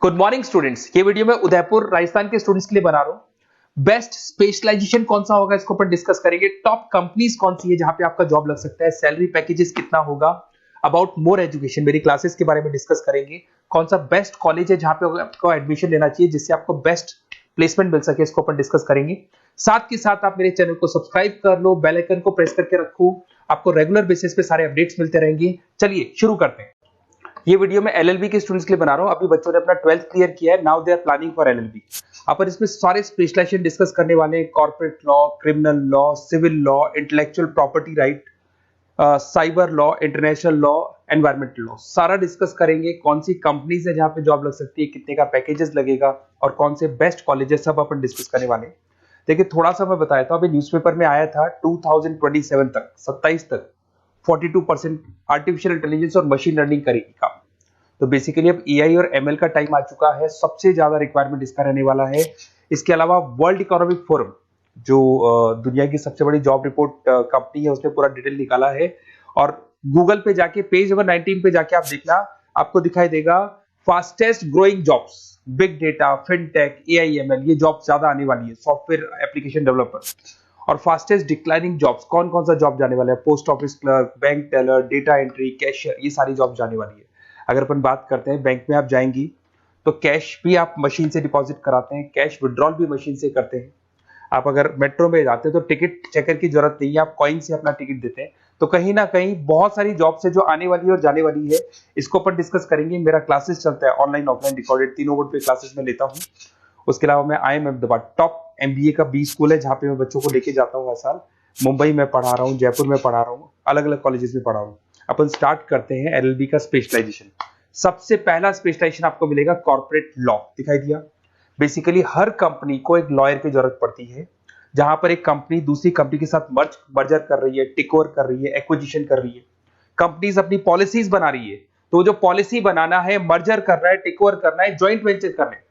Good morning students. ये video मैं उदयपुर राजस्थान के स्टूडेंट्स के लिए बना रहा हूं। बेस्ट स्पेशलाइजेशन कौन सा होगा इसको अपन डिस्कस करेंगे। टॉप कंपनीज कौन सी है जहां पे आपका जॉब लग सकता है, सैलरी पैकेजेस कितना होगा, अबाउट मोर एजुकेशन मेरी क्लासेस के बारे में डिस्कस करेंगे। कौन सा बेस्ट कॉलेज है जहां पे आपको एडमिशन लेना चाहिए जिससे आपको बेस्ट प्लेसमेंट मिल सके, इसको अपन डिस्कस करेंगे। साथ के साथ आप मेरे चैनल को सब्सक्राइब कर लो, बेल आइकन को प्रेस करके रखो, आपको रेगुलर बेसिस पे सारे अपडेट्स मिलते रहेंगे। चलिए शुरू करते हैं। ये वीडियो मैं एलएलबी के स्टूडेंट्स के लिए बना रहा हूं। अभी बच्चों ने अपना 12th क्लियर किया है, now they are planning for LLB. अपन इसमें सारे स्पेशलाइजेशन डिस्कस करने वाले हैं। Corporate law, criminal law, civil law, intellectual property right, cyber law, international law, environmental law, सारा डिस्कस करेंगे। कौन सी कंपनीज है जहां पे जॉब लग सकती है, कितने का पैकेजेस लगेगा और कौन से बेस्ट कॉलेजेस, सब अपन डिस्कस करने वाले हैं। देखिए थोड़ा सा मैं बताया था, अभी न्यूज़पेपर में आया था 2027 तक, 27 तक 42% आर्टिफिशियल इंटेलिजेंस और मशीन लर्निंग करेगी काम। तो बेसिकली अब एआई और एमएल का टाइम आ चुका है, सबसे ज्यादा रिक्वायरमेंट इसका रहने वाला है। इसके अलावा वर्ल्ड इकोनॉमिक फोरम जो दुनिया की सबसे बड़ी जॉब रिपोर्ट कंपनी है, उसने पूरा डिटेल निकाला है। और गूगल पे जाके पेज नंबर 19 पे जाके आप देखना, आपको दिखाई देगा fastest growing jobs, big data, fintech, AI ML, ये जॉब ज्यादा आने वाली है, सॉफ्टवेयर एप्लीकेशन डेवलपर। और फास्टेस्ट डिक्लाइनिंग जॉब्स, कौन कौन सा जॉब जाने वाला है, post office clerk, bank teller, data entry, cashier, ये सारी जॉब जाने वाली है। अगर अपन बात करते हैं, बैंक में आप जाएंगी तो कैश भी आप मशीन से डिपॉजिट कराते हैं, कैश विड्रॉल भी मशीन से करते हैं। आप अगर मेट्रो में जाते हैं तो टिकट चेकर की जरूरत नहीं है, आप कॉइन से अपना टिकट देते हैं। तो कहीं ना कहीं बहुत सारी जॉब्स है जो आने वाली है और जाने वाली है, इसको अपन डिस्कस करेंगे। मेरा क्लासेस चलता है ऑनलाइन ऑफलाइन रिकॉर्डेड, तीनों बोर्ड पे क्लासेस में लेता हूँ। उसके अलावा मैं IIM अहमदाबाद टॉप MBA का बी स्कूल है जहाँ पे मैं बच्चों को लेके जाता हूँ हर साल। मुंबई में पढ़ा रहा हूँ, जयपुर में पढ़ा रहा हूँ, अलग अलग कॉलेजेस में पढ़ा हूँ। अपन स्टार्ट करते हैं एलएलबी का स्पेशलाइजेशन। सबसे पहला स्पेशलाइजेशन आपको मिलेगा कॉर्पोरेट लॉ, दिखाई दिया। बेसिकली हर कंपनी को एक लॉयर की जरूरत पड़ती है, जहां पर एक कंपनी दूसरी कंपनी के साथ मर्जर कर रही है, टेक ओवर कर रही है, एक्विजिशन कर रही है। कंपनीज अपनी पॉलिसीज बना रही है, तो जो पॉलिसी बनाना है, मर्जर करना है, टेक ओवर करना है, ज्वाइंट वेंचर करना है,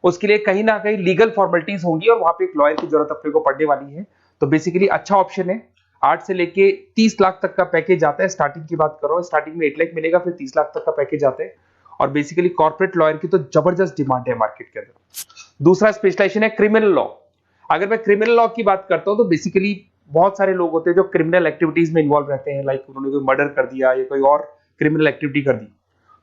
उसके लिए कहीं ना कहीं लीगल फॉर्मेलिटीज होंगी और वहां पे एक लॉयर की जरूरत अपने को पड़ने वाली है। तो बेसिकली अच्छा ऑप्शन है। 8 से लेके 30 लाख तक का पैकेज आता है। स्टार्टिंग की बात कर रहा हूं, स्टार्टिंग में 8 लाख मिलेगा, फिर 30 लाख तक का पैकेज आता है। और बेसिकली कॉर्पोरेट लॉयर की तो जबरदस्त डिमांड है मार्केट के अंदर। दूसरा स्पेशलाइजेशन है क्रिमिनल लॉ। अगर मैं क्रिमिनल लॉ की बात करता हूं तो बेसिकली बहुत सारे लोग होते हैं जो क्रिमिनल एक्टिविटीज में इन्वॉल्व रहते हैं, लाइक उन्होंने कोई मर्डर कर दिया या कोई और क्रिमिनल एक्टिविटी कर दी,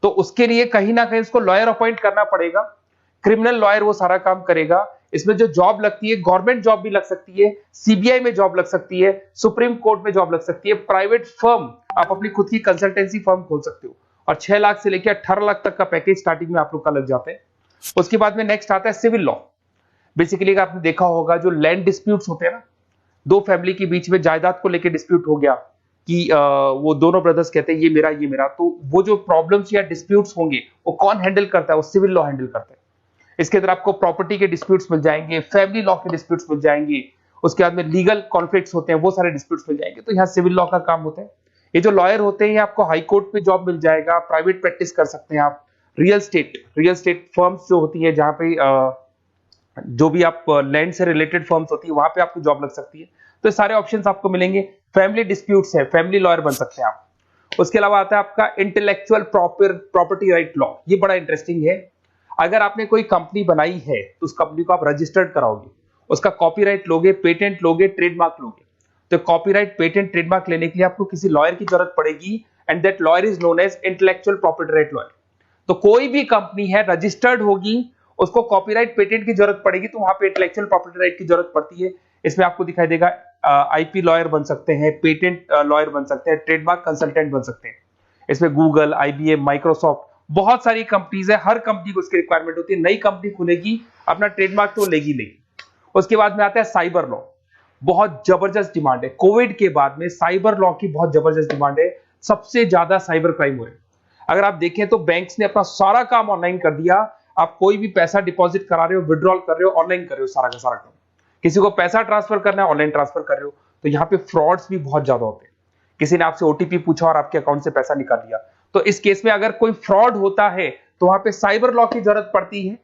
तो उसके लिए कहीं ना कहीं उसको लॉयर अपॉइंट करना पड़ेगा। क्रिमिनल लॉयर वो सारा काम करेगा। इसमें जो जॉब लगती है, गवर्नमेंट जॉब भी लग सकती है, सीबीआई में जॉब लग सकती है, सुप्रीम कोर्ट में जॉब लग सकती है, प्राइवेट फर्म, आप अपनी खुद की कंसल्टेंसी फर्म खोल सकते हो। और 6 लाख से लेकर 18 लाख तक का पैकेज स्टार्टिंग में आप लोग का लग जाता है। उसके बाद में नेक्स्ट आता है सिविल लॉ। बेसिकली आपने देखा होगा जो लैंड डिस्प्यूट्स होते हैं ना, दो फैमिली के बीच में जायदाद को लेकर डिस्प्यूट हो गया कि वो दोनों ब्रदर्स कहते हैं ये मेरा ये मेरा, तो वो जो प्रॉब्लम्स या डिस्प्यूट्स होंगे वो कौन हैंडल करता है, वो सिविल लॉ हैंडल करता है। इसके अंदर आपको प्रॉपर्टी के डिस्प्यूट्स मिल जाएंगे, फैमिली लॉ के डिस्प्यूट्स मिल जाएंगे, उसके बाद में लीगल कॉन्फ्लिक्ट्स होते हैं, वो सारे डिस्प्यूट्स मिल जाएंगे। तो यहाँ सिविल लॉ का काम होता है। ये जो लॉयर होते हैं, आपको हाई कोर्ट पे जॉब मिल जाएगा, प्राइवेट प्रैक्टिस कर सकते हैं आप, रियल स्टेट फर्म्स जो होती है, जहां पे जो भी आप लैंड से रिलेटेड फर्म्स होती है, वहां पे आपको जॉब लग सकती है। तो सारे ऑप्शंस आपको मिलेंगे। फैमिली डिस्प्यूट्स है, फैमिली लॉयर बन सकते हैं आप। उसके अलावा आता है आपका इंटेलेक्चुअल प्रॉपर्टी राइट लॉ। ये बड़ा इंटरेस्टिंग है। अगर आपने कोई कंपनी बनाई है तो उस कंपनी को आप रजिस्टर्ड कराओगे, उसका कॉपीराइट लोगे, पेटेंट लोगे, ट्रेडमार्क लोगे। तो कॉपीराइट, पेटेंट, ट्रेडमार्क लेने के लिए आपको किसी लॉयर की जरूरत पड़ेगी, and that lawyer is known as intellectual property right lawyer. तो कोई भी कंपनी है रजिस्टर्ड होगी, उसको कॉपीराइट, पेटेंट की जरूरत पड़ेगी, तो वहां पे इंटेलेक्चुअल प्रॉपर्टी राइट की जरूरत पड़ती है। इसमें आपको दिखाई देगा आईपी लॉयर बन सकते हैं, पेटेंट लॉयर बन सकते हैं, ट्रेडमार्क कंसल्टेंट बन सकते हैं। इसमें गूगल, IBM, माइक्रोसॉफ्ट, बहुत सारी कंपनीज है। हर कंपनी को उसकी रिक्वायरमेंट होती है। नई कंपनी खुलेगी, अपना ट्रेडमार्क तो लेगी लेगी। उसके बाद में आता है साइबर लॉ। बहुत जबरदस्त डिमांड है। कोविड के बाद में साइबर लॉ की बहुत जबरदस्त डिमांड है। सबसे ज्यादा साइबर क्राइम हो रहे हैं। अगर आप देखें तो बैंक्स ने अपना सारा काम ऑनलाइन कर दिया। आप कोई भी पैसा डिपॉजिट करा रहे हो, विड्रॉल कर रहे हो, ऑनलाइन कर रहे हो, सारा का सारा काम। किसी को पैसा ट्रांसफर करना है, ऑनलाइन ट्रांसफर कर रहे हो। तो यहाँ पे फ्रॉड्स भी बहुत ज्यादा होते हैं। किसी ने आपसे ओटीपी पूछा और आपके अकाउंट से पैसा निकाल लिया, तो इस केस में अगर कोई फ्रॉड होता है तो वहां पे साइबर लॉ की जरूरत पड़ती है।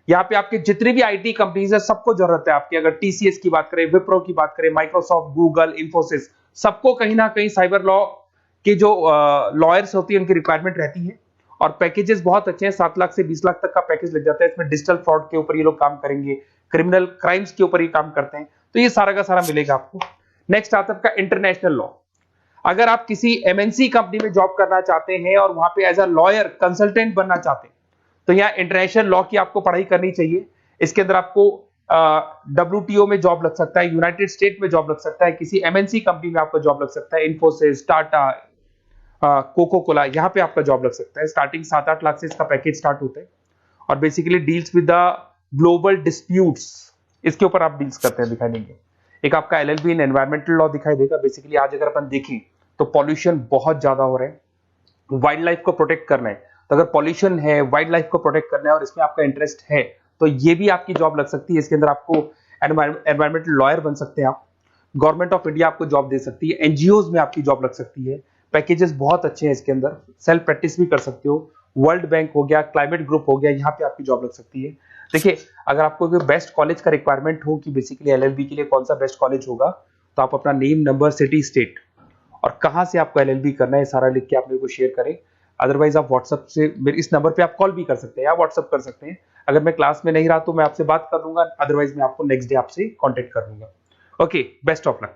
यहाँ पे आपके जितनी भी आईटी कंपनीज है, सबको जरूरत है आपकी। अगर TCS की बात करें, विप्रो की बात करें, माइक्रोसॉफ्ट, गूगल, इंफोसिस, सबको कहीं ना कहीं साइबर लॉ के जो लॉयर्स होती है उनकी रिक्वायरमेंट रहती है। और पैकेजेस बहुत अच्छे हैं, 7 लाख से 20 लाख तक का पैकेज लग जाता है। इसमें डिजिटल फ्रॉड के ऊपर ये लोग काम करेंगे, क्रिमिनल क्राइम्स के ऊपर ये काम करते हैं, तो ये सारा का सारा मिलेगा आपको। नेक्स्ट आता है आपका इंटरनेशनल लॉ। अगर आप किसी एमएनसी कंपनी में जॉब करना चाहते हैं और वहां पे एज अ लॉयर कंसल्टेंट बनना चाहते हैं, तो यहाँ इंटरनेशनल लॉ की आपको पढ़ाई करनी चाहिए। इसके अंदर आपको WTO में जॉब लग सकता है, यूनाइटेड स्टेट में जॉब लग सकता है, किसी एमएनसी कंपनी में आपका जॉब लग सकता है, इन्फोसिस, टाटा, कोको कोला, यहाँ पे आपका जॉब लग सकता है। स्टार्टिंग 7-8 लाख से इसका पैकेज स्टार्ट होता है और basically deals with the global disputes, इसके ऊपर आप डील्स करते हैं, दिखाई देंगे। एक आपका LLB इन एनवायरमेंटल लॉ दिखाई देगा। बेसिकली आज अगर अपन देखें तो पॉल्यूशन बहुत ज्यादा हो रहा है, वाइल्ड लाइफ को प्रोटेक्ट करना है, तो अगर पॉल्यूशन है, वाइल्ड लाइफ को प्रोटेक्ट करना है और इसमें आपका इंटरेस्ट है, तो ये भी आपकी जॉब लग सकती है। इसके अंदर आपको एनवायरमेंटल लॉयर बन सकते हैं आप। गवर्नमेंट ऑफ इंडिया आपको जॉब दे सकती है, एनजीओज में आपकी जॉब लग सकती है। पैकेजेस बहुत अच्छे हैं इसके अंदर, सेल्फ प्रैक्टिस भी कर सकते हो। वर्ल्ड बैंक हो गया, क्लाइमेट ग्रुप हो गया, यहाँ पे आपकी जॉब लग सकती है। देखिए, अगर आपको कोई बेस्ट कॉलेज का रिक्वायरमेंट हो कि बेसिकली LLB के लिए कौन सा बेस्ट कॉलेज होगा, तो आप अपना नेम, नंबर, सिटी, स्टेट और कहां से आपको LLB करना है सारा लिख के आप मेरे को शेयर करें। अदरवाइज आप व्हाट्सएप से मेरे इस नंबर पे आप कॉल भी कर सकते हैं या व्हाट्सएप कर सकते हैं। अगर मैं क्लास में नहीं रहा तो मैं आपसे बात कर लूंगा, अदरवाइज मैं आपको नेक्स्ट डे आपसे कॉन्टेक्ट कर लूंगा। Okay, best of luck.